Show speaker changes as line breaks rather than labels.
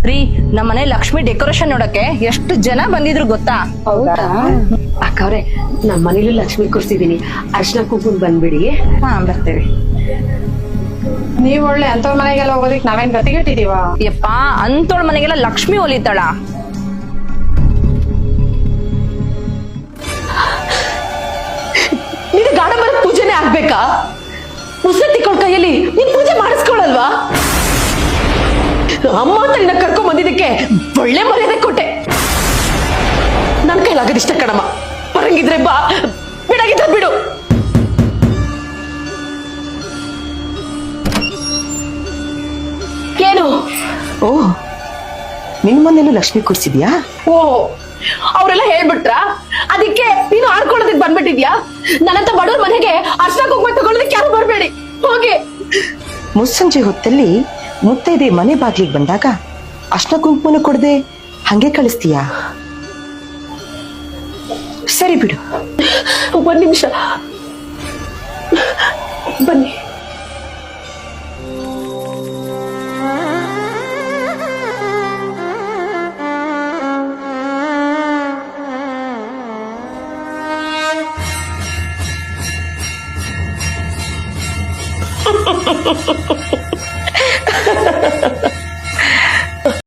ರೀ ನಮ್ಮನೆ ಲಕ್ಷ್ಮಿ ಡೆಕೋರೇಷನ್ ನೋಡಕ್ಕೆ ಎಷ್ಟು ಜನ ಬಂದಿದ್ರು ಗೊತ್ತಾ?
ಹೌದಾ ಅಕ್ಕವ್ರೆ ನಮ್ಮ ಮನೇಲಿ ಲಕ್ಷ್ಮಿ ಕೂರ್ಸಿದೀನಿ ಅರ್ಶನ ಕುಂಕುಮ ಬಂದ್ಬಿಡಿ.
ಹಾ ಬರ್ತೇವೆ.
ನೀವ್ ಒಳ್ಳೆ ಅಂತವ್ರ ಮನೆಗೆಲ್ಲ ಹೋಗೋದಿಕ್ ನಾವೇನ್ ಗತಿಗೆಟ್ಟಿದೀವ?
ಯಪ್ಪ ಅಂತೋಳ್ ಮನೆಗೆಲ್ಲ ಲಕ್ಷ್ಮಿ ಒಲಿತಾಳ.
ನೀನು ಗಾಢಮರ ಪೂಜೆನೆ ಆಗ್ಬೇಕಾ? ಮುಸತ್ತಿಕೊಂಡ್ ಕೈಯಲ್ಲಿ ನೀನ್ ಪೂಜೆ ಮಾಡಿಸ್ಕೊಳಲ್ವಾ? ಅಮ್ಮ ಅಂತ ನಿನ್ನ ಕರ್ಕೊಂಡ್ ಬಂದಿದ್ದಕ್ಕೆ ಒಳ್ಳೆ ಮರ್ಯಾದೆ ಕೊಟ್ಟೆ. ನನ್ ಕೈಲಾಗದಿಷ್ಟ ಕಣಮ್ಮ. ಬರಂಗಿದ್ರೆ ಬಾ, ಬಿಡಾಗಿದ್ರೆ ಬಿಡು. ಏನು?
ಓ ನಿನ್ ಮನೇಲೂ ಲಕ್ಷ್ಮಿ ಕೂರ್ಸಿದ್ಯಾ?
ಓ ಅವರೆಲ್ಲ ಹೇಳ್ಬಿಟ್ರ? ಅದಕ್ಕೆ ನೀನು ಆಡ್ಕೊಳ್ಳೋದಕ್ಕೆ ಬಂದ್ಬಿಟ್ಟಿದ್ಯಾ? ನನ್ನಂತ ಬಡವ್ರ ಮನೆಗೆ ಅರ್ಶನ ಕುಂಕುಮ ತಗೊಳ್ಳೋದಕ್ಕೆ ಯಾರು ಬರ್ಬೇಡಿ, ಹೋಗಿ.
ಮುಸ್ಸಂಜೆ ಹೊತ್ತಲ್ಲಿ ಮುತ್ತೈದೆ ಮನೆ ಬಾಗ್ಲಿಗೆ ಬಂದಾಗ ಅರ್ಶನ ಕುಂಕುಮನ ಕೊಡದೆ ಹಂಗೆ ಕಳಿಸ್ತೀಯಾ? ಸರಿ ಬಿಡು.
ಒಂದ್ ನಿಮಿಷ ಬನ್ನಿ.